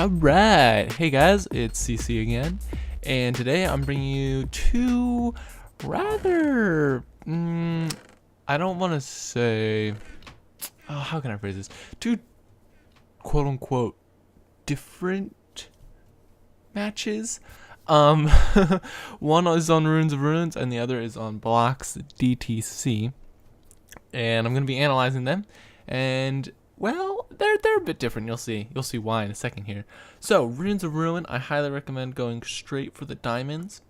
Alright, hey guys, it's CC again, and today I'm bringing you two rather, I don't want to say, how can I phrase this, two quote-unquote different matches. One is on Runes of Runes, and the other is on Blocks DTC, and I'm going to be analyzing them, and well, they're a bit different. You'll see why in a second here. So, Runes of Ruin, I highly recommend going straight for the diamonds.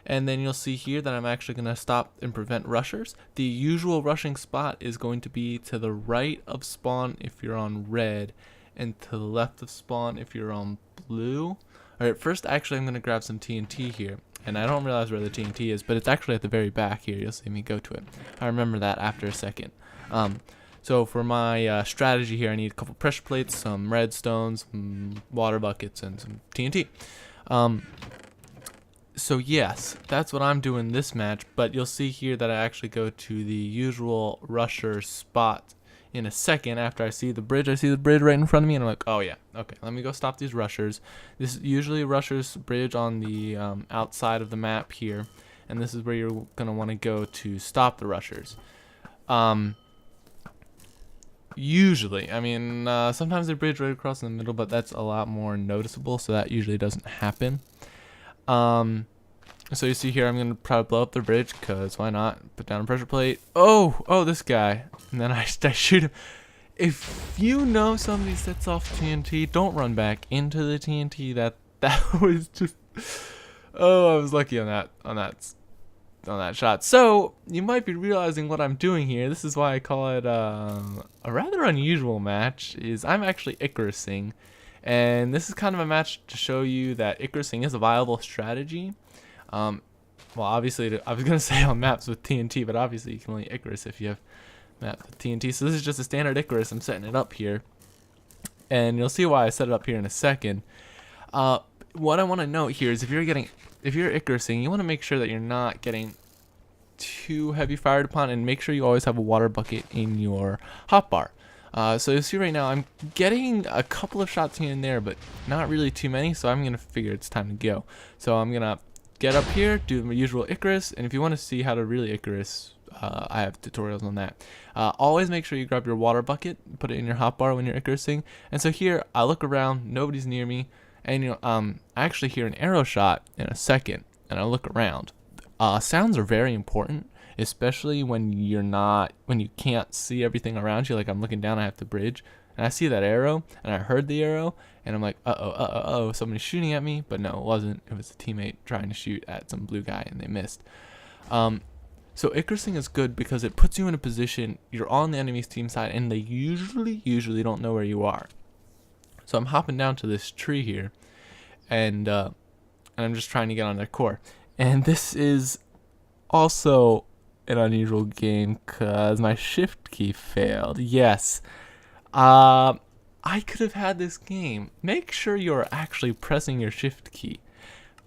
And then you'll see here that I'm actually going to stop and prevent rushers. The usual rushing spot is going to be to the right of spawn if you're on red, and to the left of spawn if you're on blue. Alright, first actually I'm going to grab some TNT here. And I don't realize where the TNT is, but it's actually at the very back here. You'll see me go to it. I remember that after a second. So for my strategy here, I need a couple pressure plates, some redstones, some water buckets, and some TNT. So yes, that's what I'm doing this match, but you'll see here that I actually go to the usual rusher spot in a second after I see the bridge. I see the bridge right in front of me, and I'm like, oh yeah, okay, let me go stop these rushers. This is usually rushers bridge on the outside of the map here, and this is where you're going to want to go to stop the rushers. Usually, I mean, sometimes they bridge right across in the middle, but that's a lot more noticeable, so that usually doesn't happen. So you see here, I'm gonna probably blow up the bridge, cause why not? Put down a pressure plate. Oh, this guy, and then I shoot him. If you know somebody sets off TNT, don't run back into the TNT. That was just, oh, I was lucky on that shot. So you might be realizing what I'm doing here. This is why I call it a rather unusual match. Is I'm actually Icarusing, and this is kind of a match to show you that Icarusing is a viable strategy. Well, obviously, I was gonna say on maps with TNT, but obviously you can only Icarus if you have maps with TNT. So this is just a standard Icarus. I'm setting it up here, and you'll see why I set it up here in a second. What I want to note here is if you're Icarusing, you want to make sure that you're not getting too heavy fired upon, and make sure you always have a water bucket in your hotbar. So you see right now I'm getting a couple of shots here and there, but not really too many, so I'm going to figure it's time to go. So I'm going to get up here, do the usual Icarus, and if you want to see how to really Icarus, I have tutorials on that. Always make sure you grab your water bucket, put it in your hotbar when you're Icarusing. And so here, I look around, nobody's near me, and I actually hear an arrow shot in a second, and I look around. Sounds are very important, especially when you can't see everything around you. Like I'm looking down, I have to bridge, and I see that arrow, and I heard the arrow, and I'm like, uh-oh, somebody's shooting at me. But no, it wasn't. It was a teammate trying to shoot at some blue guy, and they missed. So Icarusing is good because it puts you in a position, you're on the enemy's team side, and they usually don't know where you are. So I'm hopping down to this tree here, and I'm just trying to get on their core. And this is also an unusual game because my shift key failed. Yes. I could have had this game. Make sure you're actually pressing your shift key.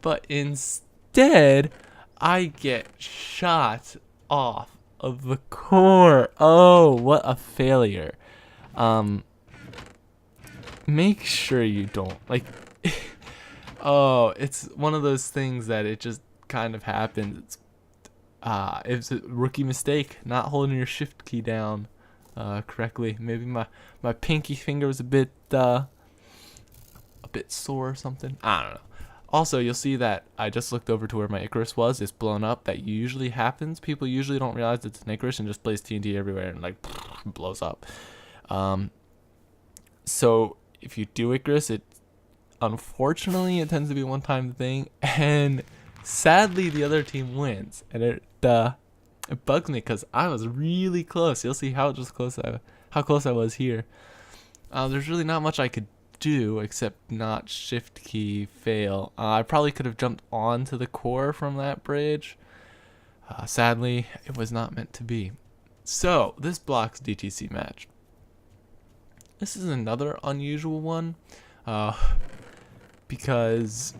But instead, I get shot off of the core. Oh, what a failure. Make sure you don't. Like, oh, it's one of those things that it just kind of happens. It's a rookie mistake, not holding your shift key down correctly. Maybe my pinky finger was a bit sore or something. I don't know. Also, you'll see that I just looked over to where my Icarus was. It's blown up. That usually happens. People usually don't realize it's an Icarus and just plays TNT everywhere and like blows up. So if you do Icarus, unfortunately it tends to be a one-time thing, and sadly the other team wins, and it bugs me because I was really close. You'll see how close I was here. There's really not much I could do except not shift key fail. I probably could have jumped onto the core from that bridge. Sadly, it was not meant to be. So this blocks DTC match. This is another unusual one, because,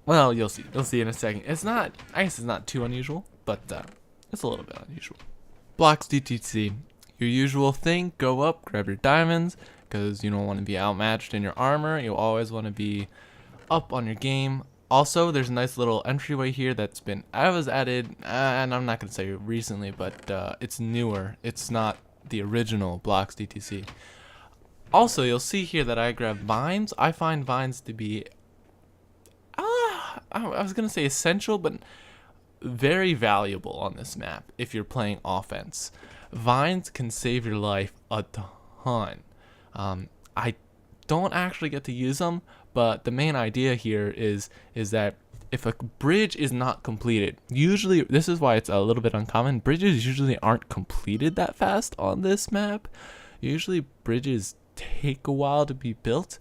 well, you'll see in a second. I guess it's not too unusual, but it's a little bit unusual. Blocks DTC. Your usual thing, go up, grab your diamonds, because you don't want to be outmatched in your armor. You always want to be up on your game. Also, there's a nice little entryway here I was added, and I'm not going to say recently, but it's newer. It's not the original blocks DTC. Also, you'll see here that I grab vines. I find vines to be, I was going to say essential, but very valuable on this map if you're playing offense. Vines can save your life a ton. I don't actually get to use them, but the main idea here is that if a bridge is not completed, usually, this is why it's a little bit uncommon, bridges usually aren't completed that fast on this map. Usually bridges take a while to be built,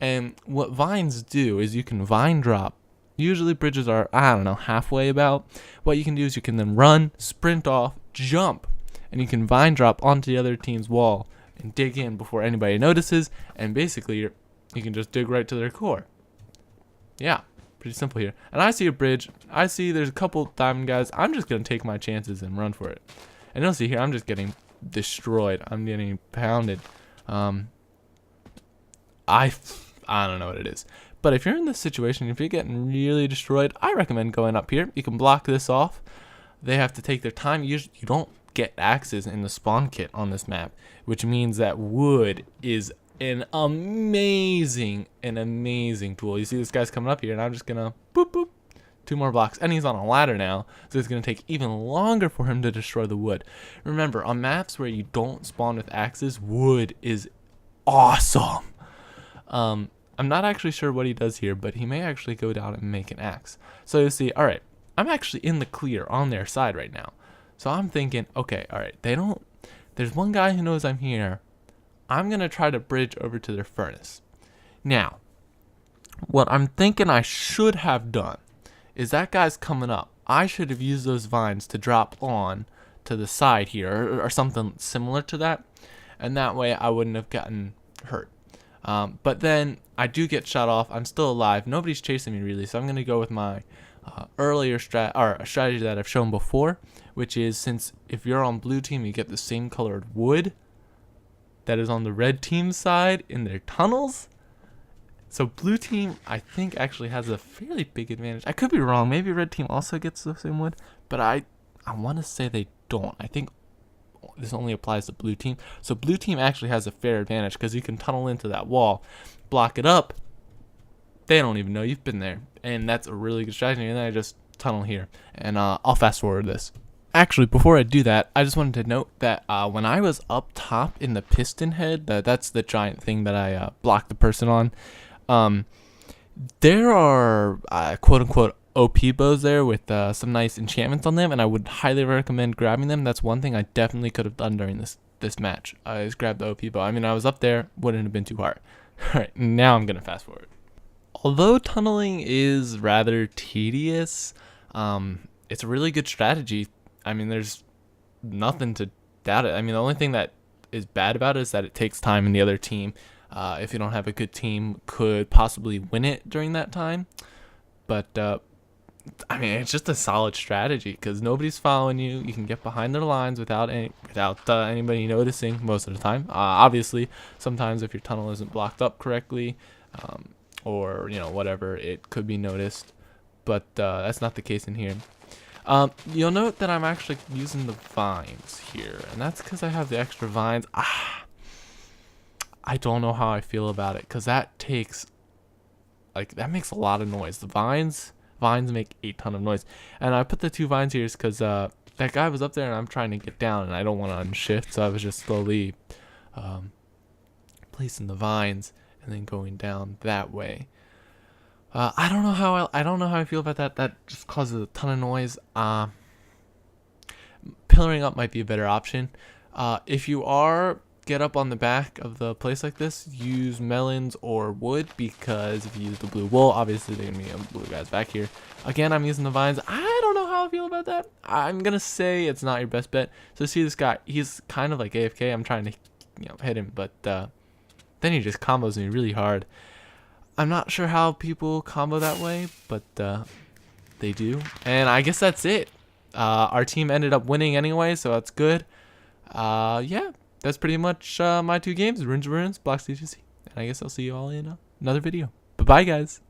and what vines do is you can vine drop. Usually bridges are, I don't know, halfway about. What you can do is you can then run, sprint off, jump, and you can vine drop onto the other team's wall and dig in before anybody notices, and basically you can just dig right to their core. Yeah, pretty simple here. And I see a bridge. I see there's a couple diamond guys. I'm just going to take my chances and run for it. And you'll see here, I'm just getting destroyed. I'm getting pounded. I don't know what it is. But if you're in this situation, if you're getting really destroyed, I recommend going up here. You can block this off. They have to take their time. You don't get axes in the spawn kit on this map, which means that wood is an amazing tool. You see this guy's coming up here, and I'm just gonna boop boop, 2 more blocks, and he's on a ladder now, so it's gonna take even longer for him to destroy the wood. Remember, on maps where you don't spawn with axes, wood is awesome. I'm not actually sure what he does here, but he may actually go down and make an axe. So you see, all right, I'm actually in the clear on their side right now. So I'm thinking, okay, all right, there's one guy who knows I'm here. I'm going to try to bridge over to their furnace. Now, what I'm thinking I should have done is that guy's coming up. I should have used those vines to drop on to the side here or something similar to that. And that way I wouldn't have gotten hurt. But then I do get shot off. I'm still alive. Nobody's chasing me really. So I'm going to go with my earlier strategy that I've shown before, which is, since if you're on blue team, you get the same colored wood that is on the red team side in their tunnels. So blue team, I think, actually has a fairly big advantage. I could be wrong. Maybe red team also gets the same wood, but I want to say they don't. I think this only applies to blue team. So blue team actually has a fair advantage because you can tunnel into that wall, block it up. They don't even know you've been there, and that's a really good strategy. And then I just tunnel here, and I'll fast forward this. Actually, before I do that, I just wanted to note that when I was up top in the piston head, that's the giant thing that I blocked the person on, there are quote-unquote OP bows there with some nice enchantments on them, and I would highly recommend grabbing them. That's one thing I definitely could have done during this match. I just grabbed the OP bow. I mean, I was up there, wouldn't have been too hard. Alright, now I'm going to fast forward. Although tunneling is rather tedious, it's a really good strategy. I mean, there's nothing to doubt it. I mean, the only thing that is bad about it is that it takes time, and the other team, if you don't have a good team, could possibly win it during that time. But I mean, it's just a solid strategy because nobody's following you. You can get behind their lines without anybody noticing most of the time. Obviously, sometimes if your tunnel isn't blocked up correctly, or whatever, it could be noticed. But that's not the case in here. You'll note that I'm actually using the vines here, and that's because I have the extra vines. I don't know how I feel about it, because that makes a lot of noise. The vines make a ton of noise, and I put the 2 vines here because that guy was up there, and I'm trying to get down, and I don't want to unshift, so I was just slowly placing the vines and then going down that way. I don't know how I feel about that. That just causes a ton of noise. Pillaring up might be a better option. If you get up on the back of the place like this, use melons or wood, because if you use the blue wool, obviously they're gonna be blue guys back here. Again, I'm using the vines. I don't know how I feel about that. I'm gonna say it's not your best bet. So see this guy, he's kind of like AFK. I'm trying to hit him, but then he just combos me really hard. I'm not sure how people combo that way, but they do. And I guess that's it. Our team ended up winning anyway, so that's good. Yeah, that's pretty much my 2 games, Runes of Runes, Blocks DTC. And I guess I'll see you all in another video. Bye-bye, guys.